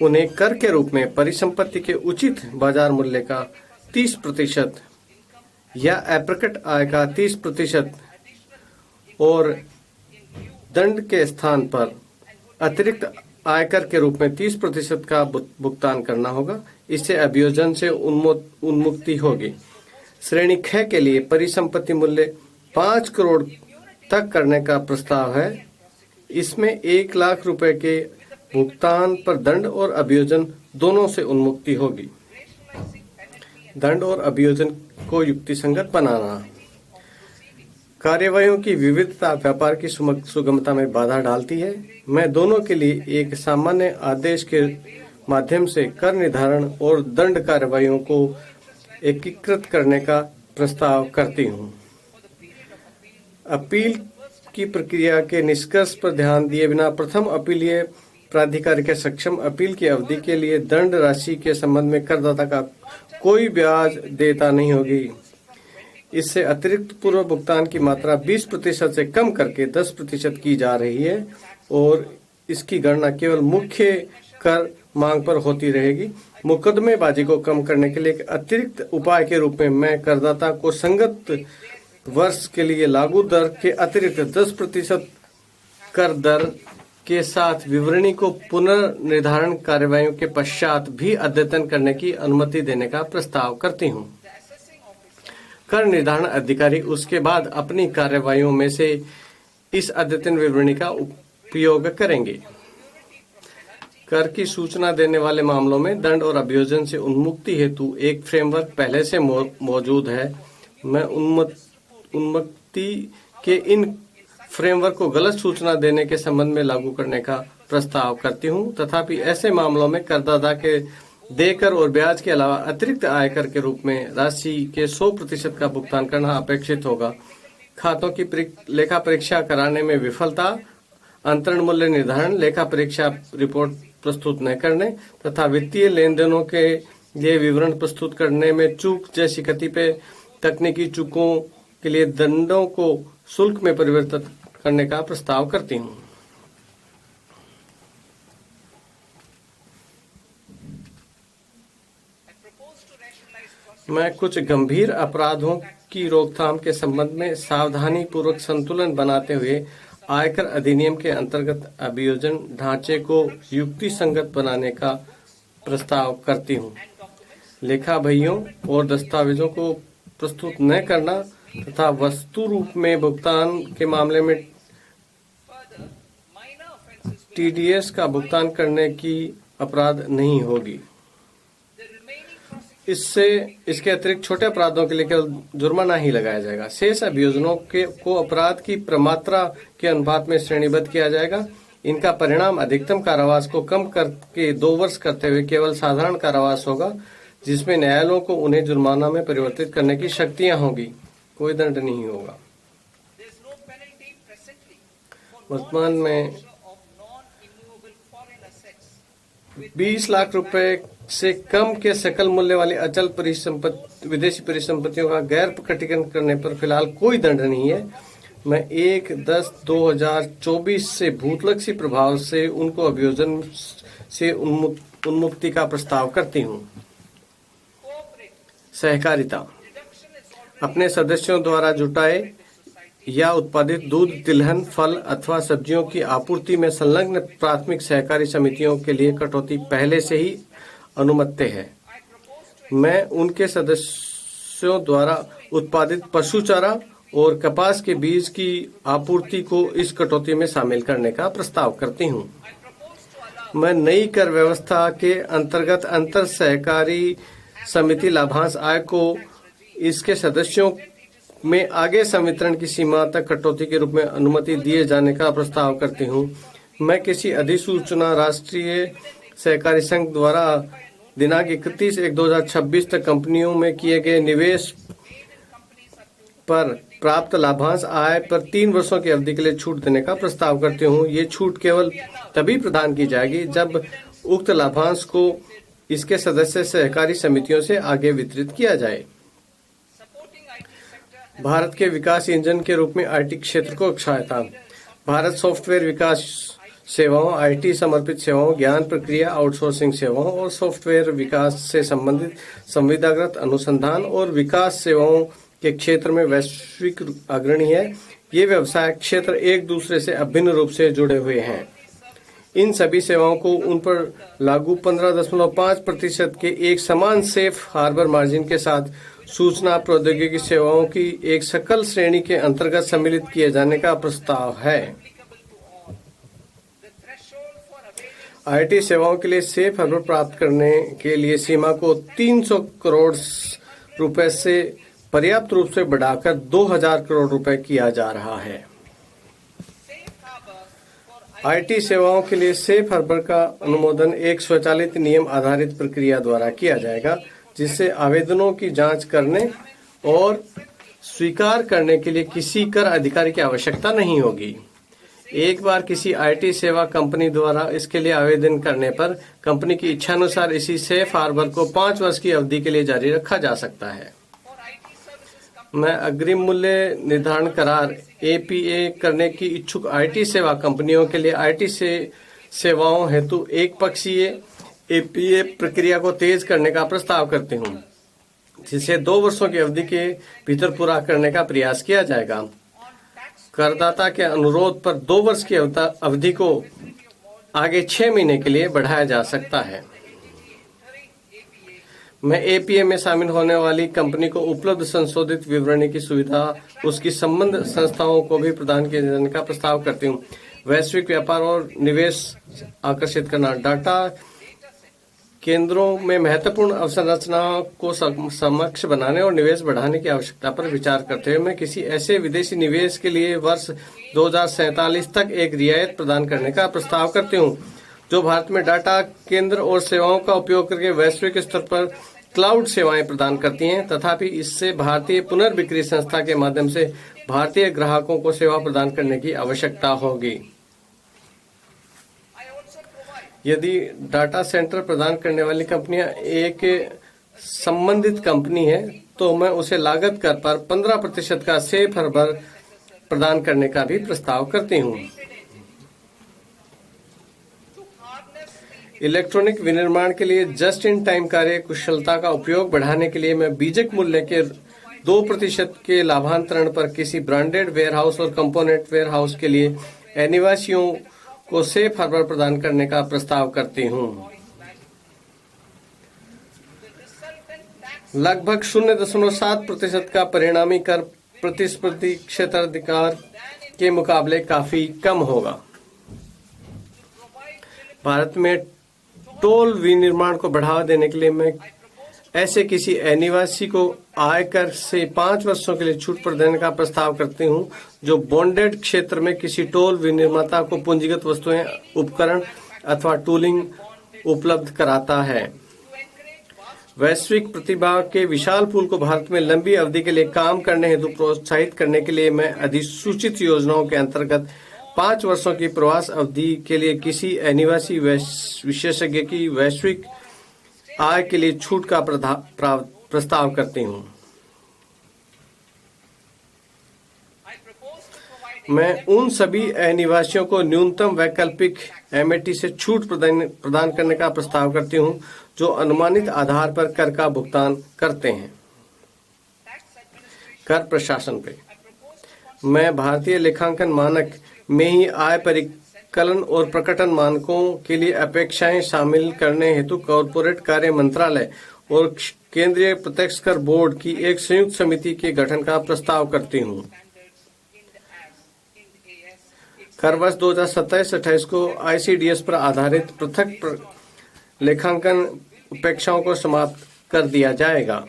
उन्हें कर के रूप में परिसंपत्ति के उचित बाजार मूल्य का 30% या अप्रकट आय का 30% और दंड के स्थान पर अतिरिक्त आयकर के रूप में 30% का भुगतान करना होगा। इससे अभियोजन से उन्मुक्ति होगी। श्रेणी ख के लिए परिसंपत्ति मूल्य 5 करोड़ तक करने का प्रस्ताव है। इसमें 1 लाख रुपए के भुगतान पर दंड और अभियोजन दोनों से उन्मुक्ति होगी। दंड और अभियोजन को युक्तिसंगत बनाना। कार्यवाहियों की विविधता व्यापार की सुगमता में बाधा डालती है। मैं दोनों के लिए एक सामान्य आदेश के माध्यम से कर निर्धारण और दंड कार्यवाहियों को एकीकृत करने का प्रस्ताव करती हूँ। अपील की प्रक्रिया के निष्कर्ष पर ध्यान दिए बिना प्रथम अपीलीय प्राधिकारी के सक्षम अपील की अवधि के लिए दंड राशि के संबंध में करदाता का कोई ब्याज देयता नहीं होगी। इससे अतिरिक्त पूर्व भुगतान की मात्रा 20% से कम करके 10% की जा रही है और इसकी गणना केवल मुख्य कर मांग पर होती रहेगी। मुकदमेबाजी को कम करने के लिए एक अतिरिक्त उपाय के रूप में मैं करदाता को संगत वर्ष के लिए लागू दर के अतिरिक्त 10% कर दर के साथ विवरणी को पुनर्निर्धारण कार्यवाहियों के पश्चात भी अद्यतन करने की अनुमति देने का प्रस्ताव करती हूँ। कर निर्धारण अधिकारी उसके बाद अपनी कार्यवाहियों में से इस अद्यतन विवरणी का उपयोग करेंगे। कर की सूचना देने वाले मामलों में दंड और अभियोजन से उन्मुक्ति हेतु एक फ्रेमवर्क पहले से मौजूद है। मैं उन्मुक्ति के इन फ्रेमवर्क को गलत सूचना देने के संबंध में लागू करने का प्रस्ताव करती हूँ। तथापि ऐसे मामलों में करदाता के देकर और ब्याज के अलावा अतिरिक्त आयकर के रूप में राशि के 100% का भुगतान करना अपेक्षित होगा। खातों की लेखा परीक्षा कराने में विफलता, अंतरण मूल्य निर्धारण, लेखा परीक्षा रिपोर्ट प्रस्तुत न करने तथा वित्तीय लेन देनों के लिए विवरण प्रस्तुत करने में चूक जैसी कतिपय तकनीकी चूकों के लिए दंडों को शुल्क में परिवर्तित करने का प्रस्ताव करती हूँ। मैं कुछ गंभीर अपराधों की रोकथाम के संबंध में सावधानी पूर्वक संतुलन बनाते हुए आयकर अधिनियम के अंतर्गत अभियोजन ढांचे को युक्तिसंगत बनाने का प्रस्ताव करती हूँ। लेखा बहियों और दस्तावेजों को प्रस्तुत न करना तथा वस्तु रूप में भुगतान के मामले में टीडीएस का भुगतान करने की अपराध नहीं होगी। इसके अतिरिक्त छोटे अपराधों के लिए केवल जुर्माना ही लगाया जाएगा। शेष अभियोजनों को अपराध की प्रमात्रा के अनुपात में श्रेणीबद्ध किया जाएगा। इनका परिणाम अधिकतम कारावास को कम करके 2 वर्ष करते हुए केवल साधारण कारावास होगा, जिसमें न्यायालयों को उन्हें जुर्माना में परिवर्तित करने की शक्तियां होगी। कोई दंड नहीं होगा। वर्तमान में 20 लाख रुपए से कम के सकल मूल्य वाली अचल विदेशी परिसंपत्तियों का गैर प्रकटीकरण करने पर फिलहाल कोई दंड नहीं है। मैं 1/10/2024 से भूतलक्षी प्रभाव से उनको अभियोजन से उन्मुक्ति का प्रस्ताव करती हूँ। सहकारिता अपने सदस्यों द्वारा जुटाए या उत्पादित दूध, तिलहन, फल अथवा सब्जियों की आपूर्ति में संलग्न प्राथमिक सहकारी समितियों के लिए कटौती पहले से ही अनुमत्य है। मैं उनके सदस्यों द्वारा उत्पादित पशु चारा और कपास के बीज की आपूर्ति को इस कटौती में शामिल करने का प्रस्ताव करती हूँ। मैं नई कर व्यवस्था के अंतर्गत अंतर सहकारी समिति लाभांश आय को इसके सदस्यों में आगे संवितरण की सीमा तक कटौती के रूप में अनुमति दिए जाने का प्रस्ताव करती हूँ। मैं किसी अधिसूचना राष्ट्रीय सहकारी संघ द्वारा दिनांक 31/1/2026 तक कंपनियों में किए गए निवेश पर प्राप्त लाभांश आय पर 3 वर्षों की अवधि के लिए छूट देने का प्रस्ताव करती हूँ। ये छूट केवल तभी प्रदान की जाएगी जब उक्त लाभांश को इसके सदस्य सहकारी समितियों से आगे वितरित किया जाए। भारत के विकास इंजन के रूप में आईटी क्षेत्र को सहायता। भारत सॉफ्टवेयर विकास सेवाओं, आईटी समर्पित सेवाओं, ज्ञान प्रक्रिया आउटसोर्सिंग सेवाओं और सॉफ्टवेयर विकास से संबंधित संविदागत अनुसंधान और विकास सेवाओं के क्षेत्र में वैश्विक अग्रणी है। ये व्यवसाय क्षेत्र एक दूसरे से अभिन्न रूप से जुड़े हुए हैं। इन सभी सेवाओं को उन पर लागू 15.5% के एक समान सेफ हार्बर मार्जिन के साथ सूचना प्रौद्योगिकी सेवाओं की एक सकल श्रेणी के अंतर्गत सम्मिलित किए जाने का प्रस्ताव है। आईटी सेवाओं के लिए सेफ हार्बर प्राप्त करने के लिए सीमा को 300 करोड़ रुपए से पर्याप्त रूप से बढ़ाकर 2000 करोड़ रुपए किया जा रहा है। आईटी सेवाओं के लिए सेफ हार्बर का अनुमोदन एक स्वचालित नियम आधारित प्रक्रिया द्वारा किया जाएगा, जिससे आवेदनों की जांच करने और स्वीकार करने के लिए किसी कर अधिकारी की आवश्यकता नहीं होगी। एक बार किसी आईटी सेवा कंपनी द्वारा इसके लिए आवेदन करने पर कंपनी की इच्छानुसार इसी सेफ हार्बर को 5 वर्ष की अवधि के लिए जारी रखा जा सकता है। मैं अग्रिम मूल्य निर्धारण करार एपीए करने की इच्छुक आईटी सेवा कंपनियों के लिए आईटी सेवाओं हेतु एक पक्षीय एपीए प्रक्रिया को तेज करने का प्रस्ताव करती हूं, जिसे 2 वर्षों की अवधि के भीतर पूरा करने का प्रयास किया जाएगा। करदाता के अनुरोध पर 2 वर्ष की अवधि को आगे 6 महीने के लिए बढ़ाया जा सकता है। मैं एपीए में शामिल होने वाली कंपनी को उपलब्ध संशोधित विवरणी की सुविधा उसकी संबंध संस्थाओं को भी प्रदान किए जाने का प्रस्ताव करती हूँ। वैश्विक व्यापार और निवेश आकर्षित करना, डाटा केंद्रों में महत्वपूर्ण अवसंरचनाओं को समक्ष बनाने और निवेश बढ़ाने की आवश्यकता पर विचार करते हुए मैं किसी ऐसे विदेशी निवेश के लिए वर्ष 2047 तक एक रियायत प्रदान करने का प्रस्ताव करती हूँ, जो भारत में डाटा केंद्र और सेवाओं का उपयोग करके वैश्विक स्तर पर क्लाउड सेवाएं प्रदान करती हैं। तथापि इससे भारतीय पुनर्बिक्री संस्था के माध्यम से भारतीय ग्राहकों को सेवा प्रदान करने की आवश्यकता होगी। यदि डाटा सेंटर प्रदान करने वाली कंपनियां एक संबंधित कंपनी है तो मैं उसे लागत कर पर 15% का सेफ हार्बर प्रदान करने का भी प्रस्ताव करती हूं। इलेक्ट्रॉनिक विनिर्माण के लिए जस्ट इन टाइम कार्य कुशलता का उपयोग बढ़ाने के लिए मैं बीजक मूल्य के 2% के लाभांतरण पर किसी ब्रांडेड वेयरहाउस और कंपोनेंट वेयरहाउस के लिए अनिवासियों को सेफ हार्बर प्रदान करने का प्रस्ताव करती हूं। लगभग 0.7% का परिणामी कर प्रतिस्पर्धी क्षेत्राधिकार के मुकाबले काफी कम होगा। भारत में टोल विनिर्माण को बढ़ावा देने के लिए मैं ऐसे किसी अनिवासी को आयकर से 5 वर्षों के लिए छूट प्रदान का प्रस्ताव करती हूं, जो बॉन्डेड क्षेत्र में किसी टोल विनिर्माता को पूंजीगत वस्तुएं, उपकरण अथवा टूलिंग उपलब्ध कराता है। वैश्विक प्रतिभा के विशाल पूल को भारत में लंबी अवधि के लिए काम करने हेतु प्रोत्साहित करने के लिए मैं अधिसूचित योजनाओं के अंतर्गत 5 वर्षों की प्रवास अवधि के लिए किसी अनिवासी विशेषज्ञ की वैश्विक आय के लिए छूट का प्रस्ताव करती हूं। मैं उन सभी अनिवासियों को न्यूनतम वैकल्पिक एमएटी से छूट प्रदान करने का प्रस्ताव करती हूं, जो अनुमानित आधार पर कर का भुगतान करते हैं। कर प्रशासन पे मैं भारतीय लेखांकन मानक में ही आय परिकलन और प्रकटन मानकों के लिए अपेक्षाएं शामिल करने हेतु कॉर्पोरेट कार्य मंत्रालय और केंद्रीय प्रत्यक्ष कर बोर्ड की एक संयुक्त समिति के गठन का प्रस्ताव करती हूं। कर वर्ष 2027-28 को आईसीडीएस पर आधारित पृथक लेखांकन अपेक्षाओं को समाप्त कर दिया जाएगा।